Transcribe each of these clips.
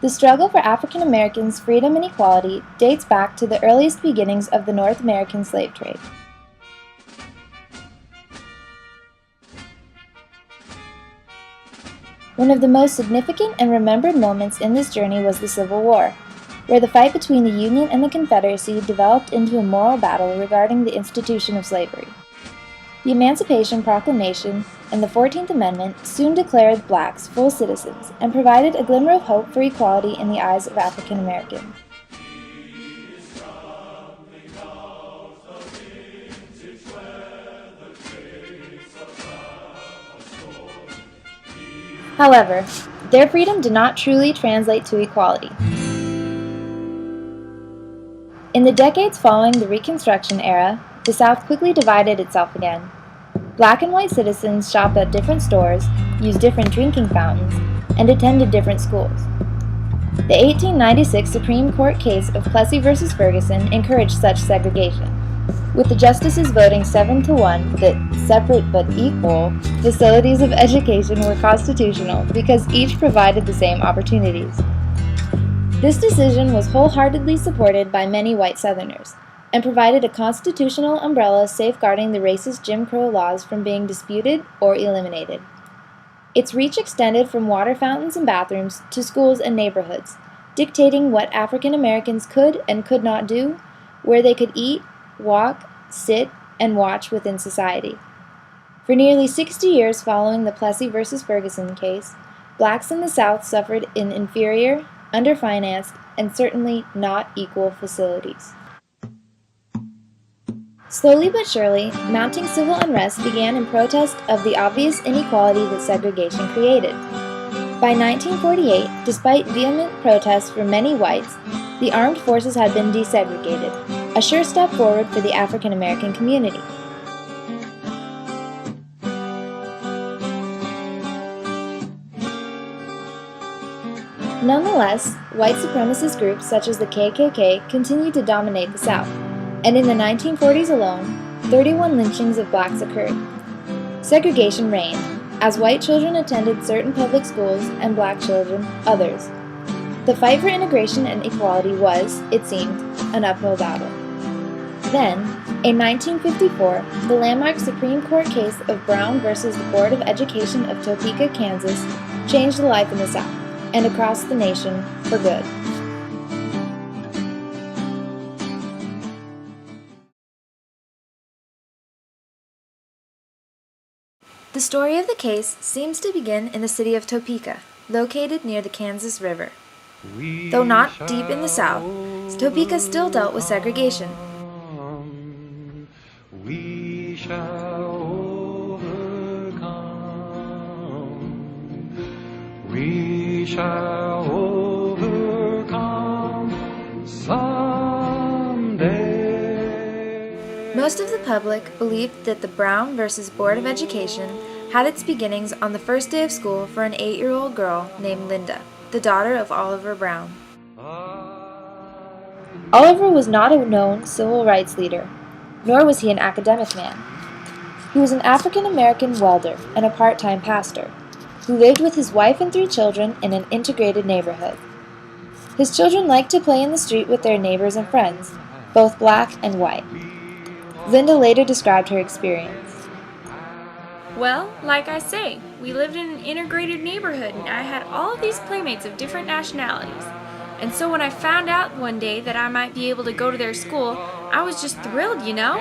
The struggle for African Americans' freedom and equality dates back to the earliest beginnings of the North American slave trade. One of the most significant and remembered moments in this journey was the Civil War, where the fight between the Union and the Confederacy developed into a moral battle regarding the institution of slavery. The Emancipation Proclamation and the 14th Amendment soon declared blacks full citizens and provided a glimmer of hope for equality in the eyes of African Americans. However, their freedom did not truly translate to equality. In the decades following the Reconstruction era, the South quickly divided itself again. Black and white citizens shopped at different stores, used different drinking fountains, and attended different schools. The 1896 Supreme Court case of Plessy v. Ferguson encouraged such segregation, with the justices voting 7-1 that separate but equal facilities of education were constitutional because each provided the same opportunities. This decision was wholeheartedly supported by many white Southerners, and provided a constitutional umbrella safeguarding the racist Jim Crow laws from being disputed or eliminated. Its reach extended from water fountains and bathrooms to schools and neighborhoods, dictating what African Americans could and could not do, where they could eat, walk, sit, and watch within society. For nearly 60 years following the Plessy v. Ferguson case, blacks in the South suffered in inferior, underfinanced, and certainly not equal facilities. Slowly but surely, mounting civil unrest began in protest of the obvious inequality that segregation created. By 1948, despite vehement protests from many whites, the armed forces had been desegregated, a sure step forward for the African American community. Nonetheless, white supremacist groups such as the KKK continued to dominate the South, and in the 1940s alone, 31 lynchings of blacks occurred. Segregation reigned, as white children attended certain public schools and black children others. The fight for integration and equality was, it seemed, an uphill battle. Then, in 1954, the landmark Supreme Court case of Brown versus the Board of Education of Topeka, Kansas, changed the life in the South, and across the nation, for good. The story of the case seems to begin in the city of Topeka, located near the Kansas River. Though not deep in the South, Topeka still dealt with segregation. We shall overcome. We shall overcome someday. Most of the public believed that the Brown versus Board of Education had its beginnings on the first day of school for an 8-year-old girl named Linda, the daughter of Oliver Brown. Oliver was not a known civil rights leader, nor was he an academic man. He was an African-American welder and a part-time pastor, who lived with his wife and 3 children in an integrated neighborhood. His children liked to play in the street with their neighbors and friends, both black and white. Linda later described her experience. Well, like I say, we lived in an integrated neighborhood and I had all of these playmates of different nationalities. And so when I found out one day that I might be able to go to their school, I was just thrilled, you know?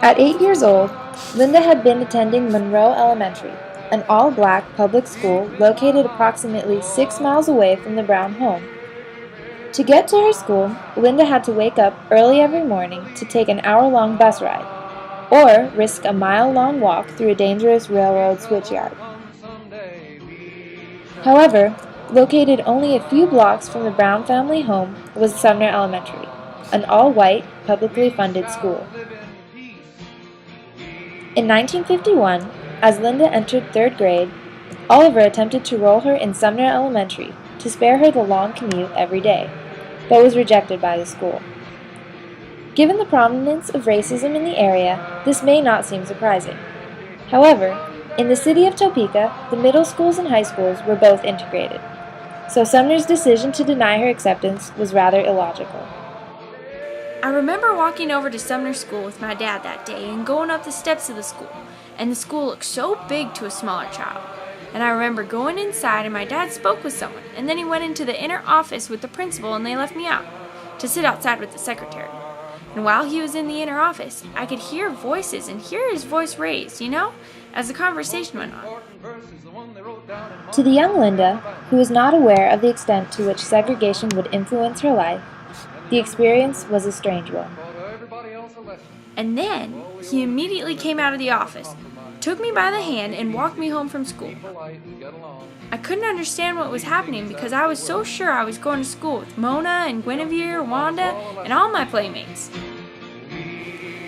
At 8 years old, Linda had been attending Monroe Elementary, an all-black public school located approximately 6 miles away from the Brown home. To get to her school, Linda had to wake up early every morning to take an hour-long bus ride, or risk a mile-long walk through a dangerous railroad switchyard. However, located only a few blocks from the Brown family home was Sumner Elementary, an all-white, publicly funded school. In 1951, as Linda entered 3rd grade, Oliver attempted to enroll her in Sumner Elementary to spare her the long commute every day, but was rejected by the school. Given the prominence of racism in the area, this may not seem surprising. However, In the city of Topeka, the middle schools and high schools were both integrated, so Sumner's decision to deny her acceptance was rather illogical. I remember walking over to Sumner School with my dad that day and going up the steps of the school, and the school looked so big to a smaller child. And I remember going inside and my dad spoke with someone, and then he went into the inner office with the principal and they left me out to sit outside with the secretary. And while he was in the inner office, I could hear voices and hear his voice raised, as the conversation went on. To the young Linda, who was not aware of the extent to which segregation would influence her life, the experience was a strange one. And then he immediately came out of the office, took me by the hand, and walked me home from school. I couldn't understand what was happening because I was so sure I was going to school with Mona and Guinevere, Wanda, and all my playmates.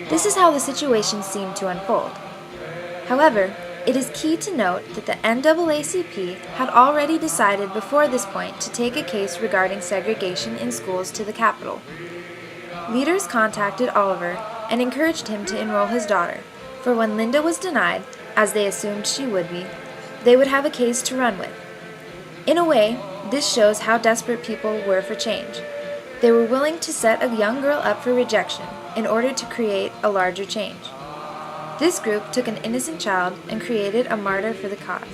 This is how the situation seemed to unfold. However, it is key to note that the NAACP had already decided before this point to take a case regarding segregation in schools to the Capitol. Leaders contacted Oliver and encouraged him to enroll his daughter, for when Linda was denied, as they assumed she would be, they would have a case to run with. In a way, this shows how desperate people were for change. They were willing to set a young girl up for rejection in order to create a larger change. This group took an innocent child and created a martyr for the cause.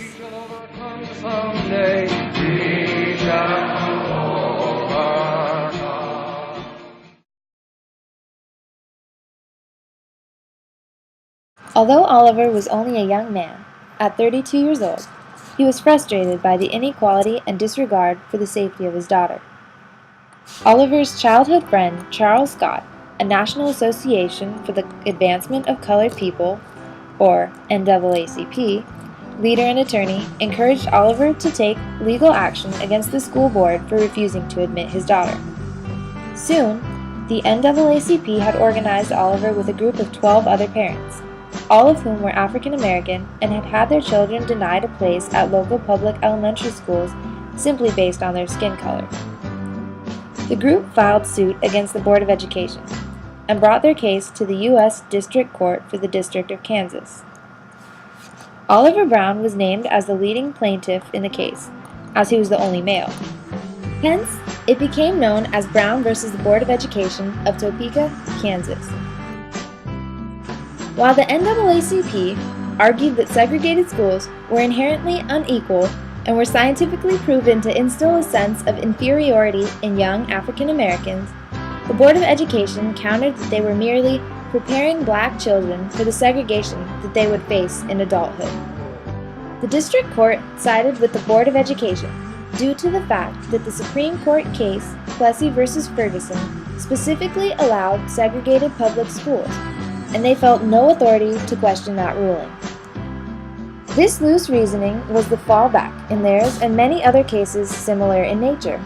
Someday we shall overcome. Although Oliver was only a young man, at 32 years old, he was frustrated by the inequality and disregard for the safety of his daughter. Oliver's childhood friend, Charles Scott, a National Association for the Advancement of Colored People, or NAACP, leader and attorney, encouraged Oliver to take legal action against the school board for refusing to admit his daughter. Soon, the NAACP had organized Oliver with a group of 12 other parents, all of whom were African American and had had their children denied a place at local public elementary schools simply based on their skin color. The group filed suit against the Board of Education and brought their case to the U.S. District Court for the District of Kansas. Oliver Brown was named as the leading plaintiff in the case, as he was the only male. Hence, it became known as Brown versus the Board of Education of Topeka, Kansas. While the NAACP argued that segregated schools were inherently unequal and were scientifically proven to instill a sense of inferiority in young African Americans, the Board of Education countered that they were merely preparing black children for the segregation that they would face in adulthood. The District Court sided with the Board of Education due to the fact that the Supreme Court case, Plessy v. Ferguson, specifically allowed segregated public schools, and they felt no authority to question that ruling. This loose reasoning was the fallback in theirs and many other cases similar in nature.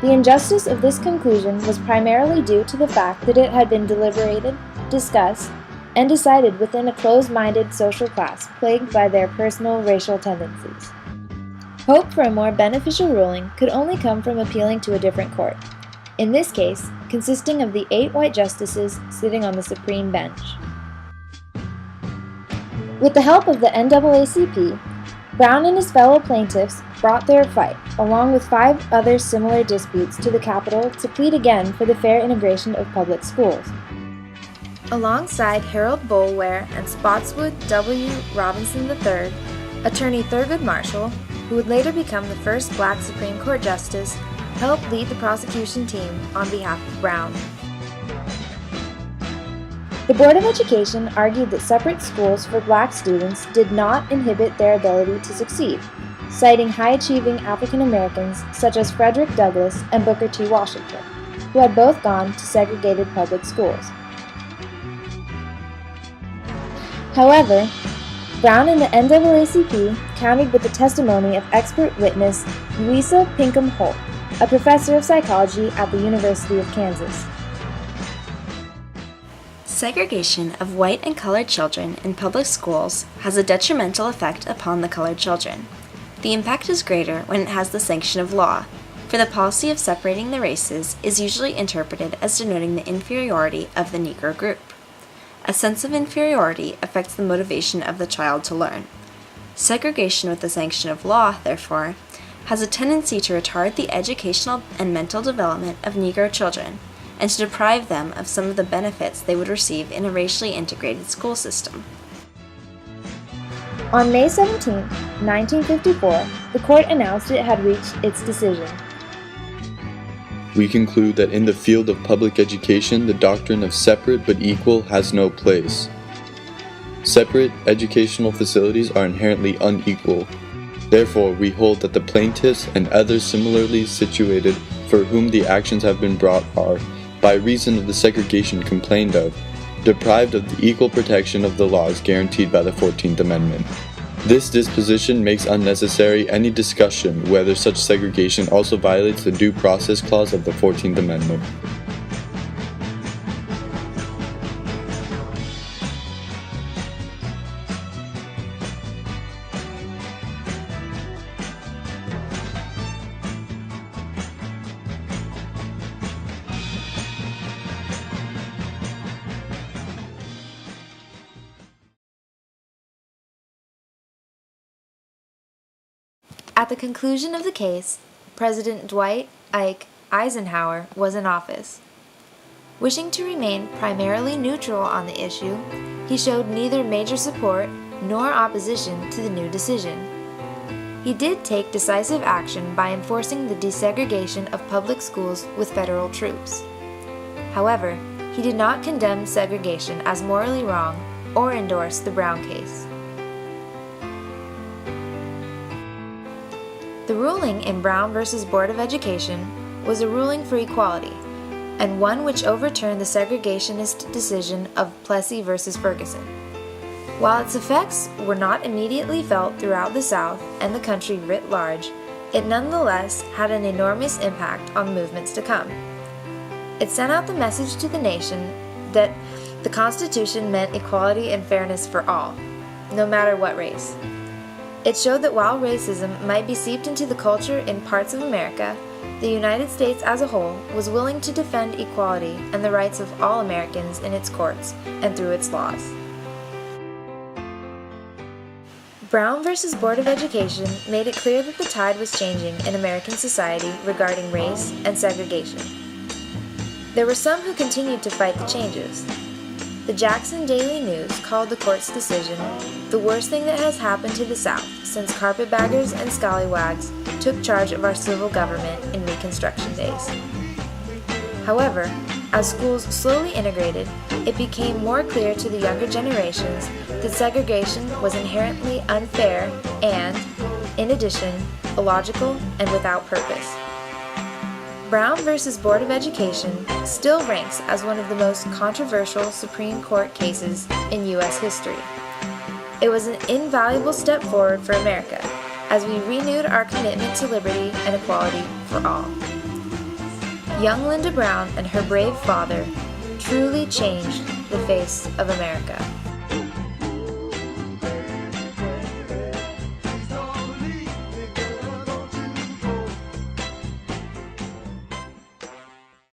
The injustice of this conclusion was primarily due to the fact that it had been deliberated, discussed, and decided within a closed-minded social class plagued by their personal racial tendencies. Hope for a more beneficial ruling could only come from appealing to a different court, in this case, consisting of the 8 white justices sitting on the Supreme Bench. With the help of the NAACP, Brown and his fellow plaintiffs brought their fight, along with 5 other similar disputes, to the Capitol to plead again for the fair integration of public schools. Alongside Harold Boulware and Spotswood W. Robinson III, attorney Thurgood Marshall, who would later become the first black Supreme Court justice, helped lead the prosecution team on behalf of Brown. The Board of Education argued that separate schools for black students did not inhibit their ability to succeed, citing high-achieving African Americans such as Frederick Douglass and Booker T. Washington, who had both gone to segregated public schools. However, Brown and the NAACP countered with the testimony of expert witness Louisa Pinkham Holt, a professor of psychology at the University of Kansas. Segregation of white and colored children in public schools has a detrimental effect upon the colored children. The impact is greater when it has the sanction of law, for the policy of separating the races is usually interpreted as denoting the inferiority of the Negro group. A sense of inferiority affects the motivation of the child to learn, Segregation with the sanction of law, therefore, has a tendency to retard the educational and mental development of Negro children and to deprive them of some of the benefits they would receive in a racially integrated school system. On May 17, 1954, the court announced it had reached its decision. We conclude that in the field of public education, the doctrine of separate but equal has no place. Separate educational facilities are inherently unequal. Therefore, we hold that the plaintiffs and others similarly situated for whom the actions have been brought are, by reason of the segregation complained of, deprived of the equal protection of the laws guaranteed by the 14th Amendment. This disposition makes unnecessary any discussion whether such segregation also violates the Due Process Clause of the 14th Amendment. At the conclusion of the case, President Dwight Ike Eisenhower was in office. Wishing to remain primarily neutral on the issue, he showed neither major support nor opposition to the new decision. He did take decisive action by enforcing the desegregation of public schools with federal troops. However, he did not condemn segregation as morally wrong or endorse the Brown case. The ruling in Brown v. Board of Education was a ruling for equality, and one which overturned the segregationist decision of Plessy v. Ferguson. While its effects were not immediately felt throughout the South and the country writ large, it nonetheless had an enormous impact on movements to come. It sent out the message to the nation that the Constitution meant equality and fairness for all, no matter what race. It showed that while racism might be seeped into the culture in parts of America, the United States as a whole was willing to defend equality and the rights of all Americans in its courts and through its laws. Brown v. Board of Education made it clear that the tide was changing in American society regarding race and segregation. There were some who continued to fight the changes. The Jackson Daily News called the court's decision the worst thing that has happened to the South since carpetbaggers and scallywags took charge of our civil government in Reconstruction days. However, as schools slowly integrated, it became more clear to the younger generations that segregation was inherently unfair and, in addition, illogical and without purpose. Brown v. Board of Education still ranks as one of the most controversial Supreme Court cases in U.S. history. It was an invaluable step forward for America as we renewed our commitment to liberty and equality for all. Young Linda Brown and her brave father truly changed the face of America.